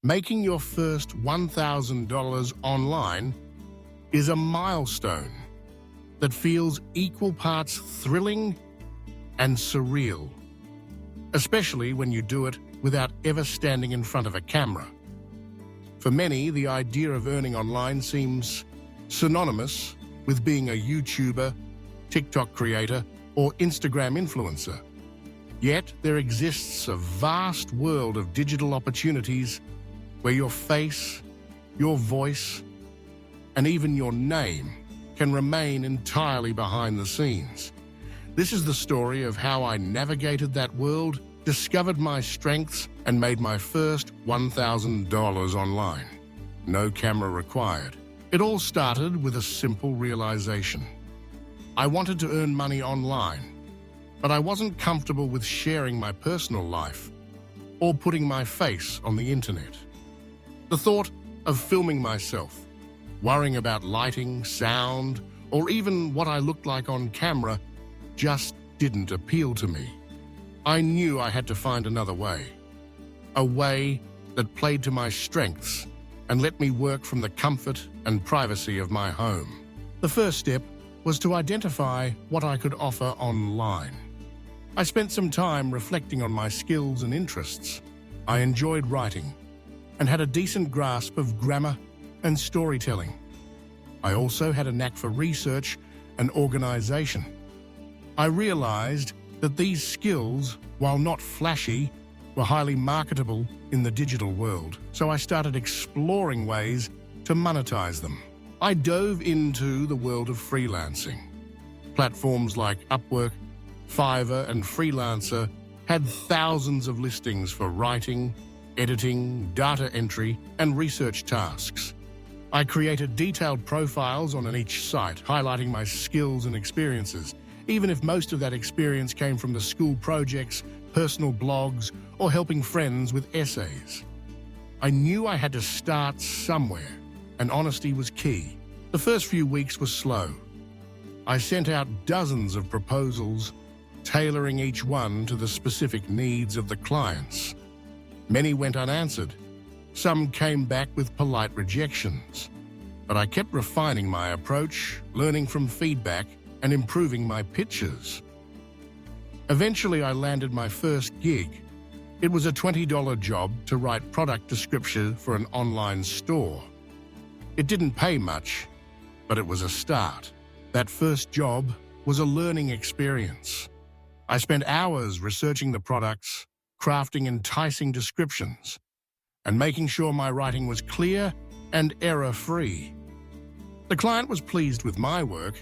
Making your first $1,000 online is a milestone that feels equal parts thrilling and surreal, especially when you do it without ever standing in front of a camera. For many, the idea of earning online seems synonymous with being a YouTuber, TikTok creator, or Instagram influencer. Yet there exists a vast world of digital opportunities where your face, your voice, and even your name can remain entirely behind the scenes. This is the story of how I navigated that world, discovered my strengths, and made my first $1,000 online. No camera required. It all started with a simple realization. I wanted to earn money online, but I wasn't comfortable with sharing my personal life or putting my face on the internet. The thought of filming myself, worrying about lighting, sound, or even what I looked like on camera just didn't appeal to me. I knew I had to find another way, a way that played to my strengths and let me work from the comfort and privacy of my home. The first step was to identify what I could offer online. I spent some time reflecting on my skills and interests. I enjoyed writing and had a decent grasp of grammar and storytelling. I also had a knack for research and organization. I realized that these skills, while not flashy, were highly marketable in the digital world, so I started exploring ways to monetize them. I dove into the world of freelancing. Platforms like Upwork, Fiverr, and Freelancer had thousands of listings for writing, editing, data entry, and research tasks. I created detailed profiles on each site, highlighting my skills and experiences, even if most of that experience came from the school projects, personal blogs, or helping friends with essays. I knew I had to start somewhere, and honesty was key. The first few weeks were slow. I sent out dozens of proposals, tailoring each one to the specific needs of the clients. Many went unanswered. Some came back with polite rejections. But I kept refining my approach, learning from feedback, and improving my pitches. Eventually, I landed my first gig. It was a $20 job to write product description for an online store. It didn't pay much, but it was a start. That first job was a learning experience. I spent hours researching the products, crafting enticing descriptions, and making sure my writing was clear and error-free. The client was pleased with my work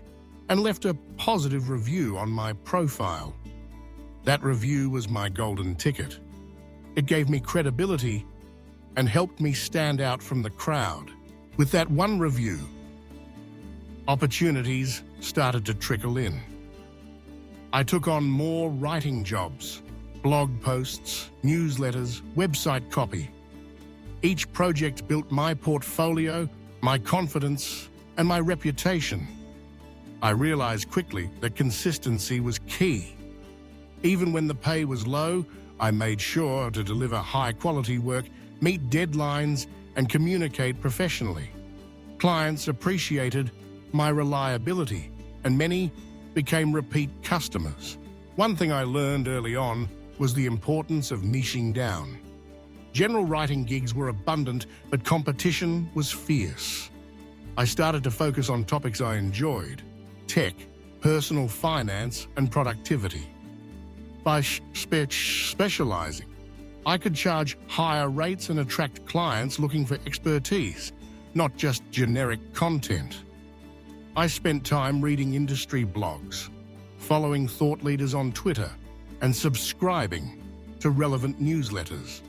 and left a positive review on my profile. That review was my golden ticket. It gave me credibility and helped me stand out from the crowd. With that one review, opportunities started to trickle in. I took on more writing jobs, blog posts, newsletters, website copy. Each project built my portfolio, my confidence, and my reputation. I realized quickly that consistency was key. Even when the pay was low, I made sure to deliver high-quality work, meet deadlines, and communicate professionally. Clients appreciated my reliability, and many became repeat customers. One thing I learned early on was the importance of niching down. General writing gigs were abundant, but competition was fierce. I started to focus on topics I enjoyed: tech, personal finance, and productivity. By specializing, I could charge higher rates and attract clients looking for expertise, not just generic content. I spent time reading industry blogs, following thought leaders on Twitter, and subscribing to relevant newsletters.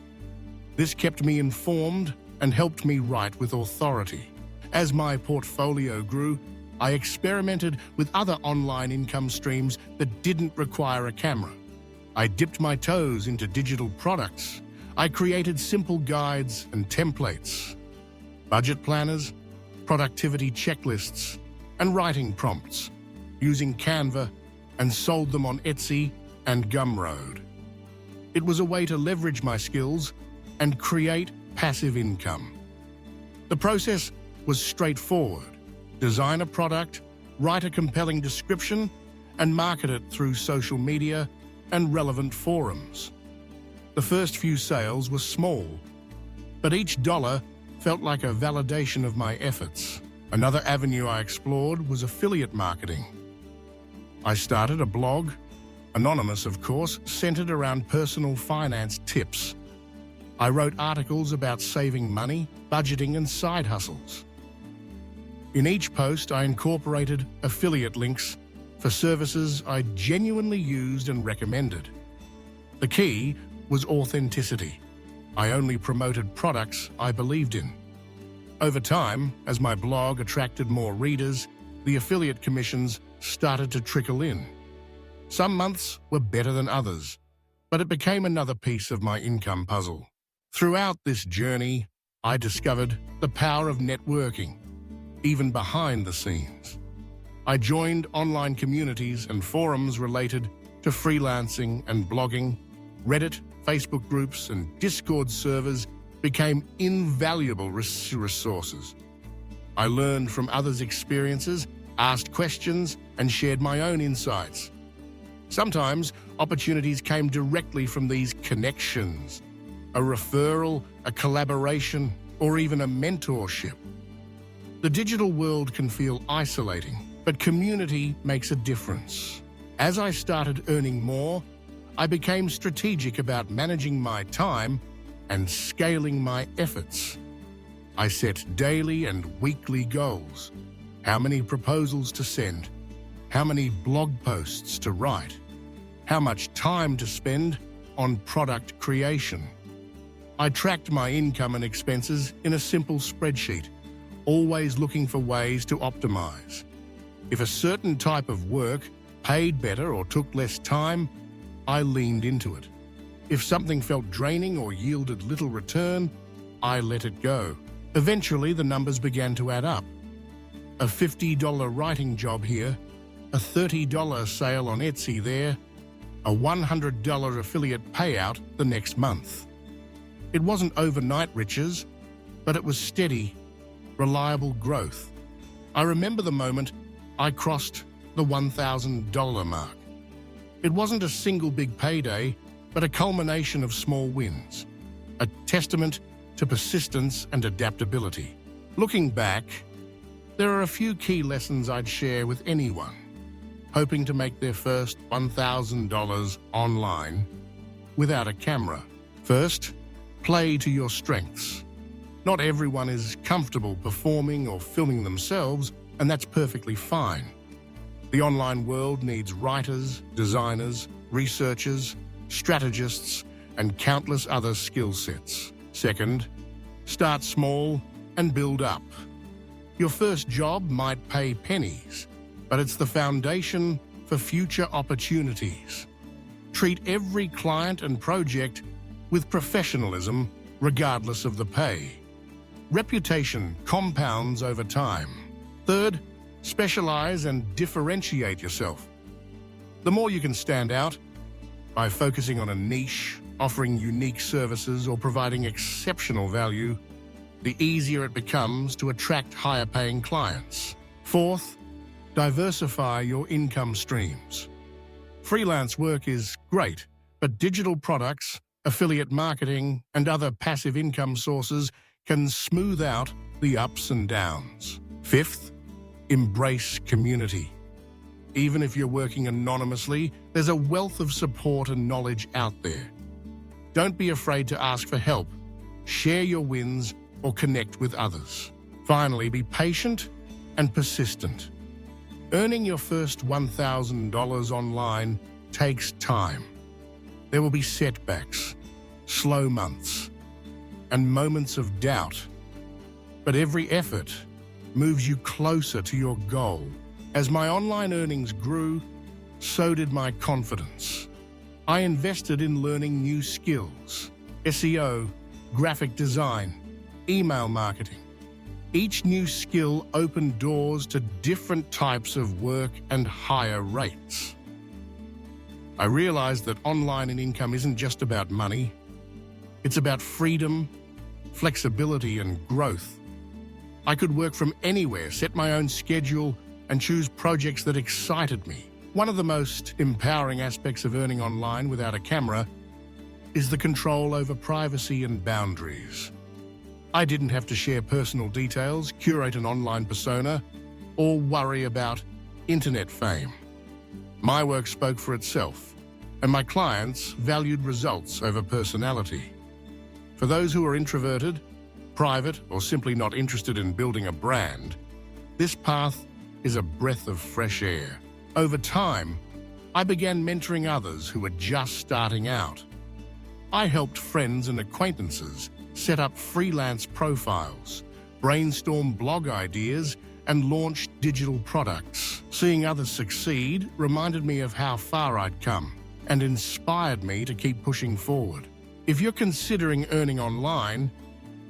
This kept me informed and helped me write with authority. As my portfolio grew, I experimented with other online income streams that didn't require a camera. I dipped my toes into digital products. I created simple guides and templates, budget planners, productivity checklists, and writing prompts using Canva, and sold them on Etsy and Gumroad. It was a way to leverage my skills and create passive income. The process was straightforward. Design a product, write a compelling description, and market it through social media and relevant forums. The first few sales were small, but each dollar felt like a validation of my efforts. Another avenue I explored was affiliate marketing. I started a blog, anonymous of course, centered around personal finance tips. I wrote articles about saving money, budgeting, and side hustles. In each post, I incorporated affiliate links for services I genuinely used and recommended. The key was authenticity. I only promoted products I believed in. Over time, as my blog attracted more readers, the affiliate commissions started to trickle in. Some months were better than others, but it became another piece of my income puzzle. Throughout this journey, I discovered the power of networking, even behind the scenes. I joined online communities and forums related to freelancing and blogging. Reddit, Facebook groups, and Discord servers became invaluable resources. I learned from others' experiences, asked questions, and shared my own insights. Sometimes opportunities came directly from these connections, a referral, a collaboration, or even a mentorship. The digital world can feel isolating, but community makes a difference. As I started earning more, I became strategic about managing my time and scaling my efforts. I set daily and weekly goals. How many proposals to send? How many blog posts to write? How much time to spend on product creation? I tracked my income and expenses in a simple spreadsheet, always looking for ways to optimize. If a certain type of work paid better or took less time, I leaned into it. If something felt draining or yielded little return, I let it go. Eventually, the numbers began to add up. A $50 writing job here, a $30 sale on Etsy there, a $100 affiliate payout the next month. It wasn't overnight riches, but it was steady, reliable growth. I remember the moment I crossed the $1,000 mark. It wasn't a single big payday, but a culmination of small wins, a testament to persistence and adaptability. Looking back, there are a few key lessons I'd share with anyone hoping to make their first $1,000 online without a camera. First, play to your strengths. Not everyone is comfortable performing or filming themselves, and that's perfectly fine. The online world needs writers, designers, researchers, strategists, and countless other skill sets. Second, start small and build up. Your first job might pay pennies, but it's the foundation for future opportunities. Treat every client and project with professionalism, regardless of the pay. Reputation compounds over time. Third, specialize and differentiate yourself. The more you can stand out by focusing on a niche, offering unique services, or providing exceptional value, the easier it becomes to attract higher-paying clients. Fourth, diversify your income streams. Freelance work is great, but digital products, affiliate marketing, and other passive income sources can smooth out the ups and downs. Fifth, embrace community. Even if you're working anonymously, there's a wealth of support and knowledge out there. Don't be afraid to ask for help, share your wins, or connect with others. Finally, be patient and persistent. Earning your first $1,000 online takes time. There will be setbacks, slow months, and moments of doubt. But every effort moves you closer to your goal. As my online earnings grew, so did my confidence. I invested in learning new skills: SEO, graphic design, email marketing. Each new skill opened doors to different types of work and higher rates. I realized that online income isn't just about money. It's about freedom, flexibility, and growth. I could work from anywhere, set my own schedule, and choose projects that excited me. One of the most empowering aspects of earning online without a camera is the control over privacy and boundaries. I didn't have to share personal details, curate an online persona, or worry about internet fame. My work spoke for itself, and my clients valued results over personality. For those who are introverted, private, or simply not interested in building a brand, this path is a breath of fresh air. Over time, I began mentoring others who were just starting out. I helped friends and acquaintances set up freelance profiles, brainstorm blog ideas, and launch digital products. Seeing others succeed reminded me of how far I'd come and inspired me to keep pushing forward. If you're considering earning online,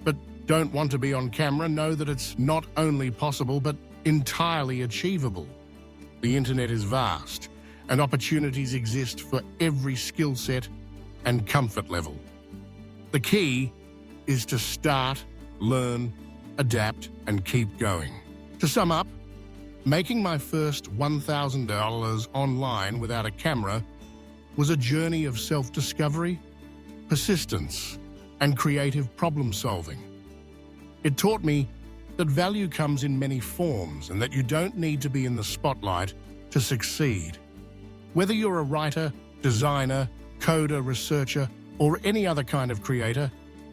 but don't want to be on camera, know that it's not only possible, but entirely achievable. The internet is vast, and opportunities exist for every skill set and comfort level. The key is to start, learn, adapt, and keep going. To sum up, making my first $1,000 online without a camera was a journey of self-discovery, persistence, and creative problem-solving. It taught me that value comes in many forms and that you don't need to be in the spotlight to succeed. Whether you're a writer, designer, coder, researcher, or any other kind of creator,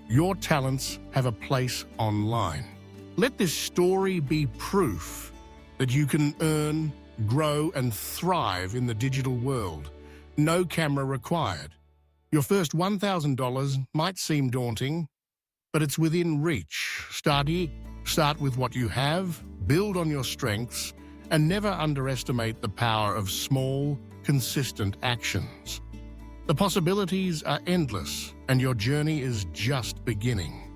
your talents have a place online. Let this story be proof that you can earn, grow, and thrive in the digital world. No camera required. Your first $1,000 might seem daunting, but it's within reach. Start with what you have, build on your strengths, and never underestimate the power of small, consistent actions. The possibilities are endless, and your journey is just beginning.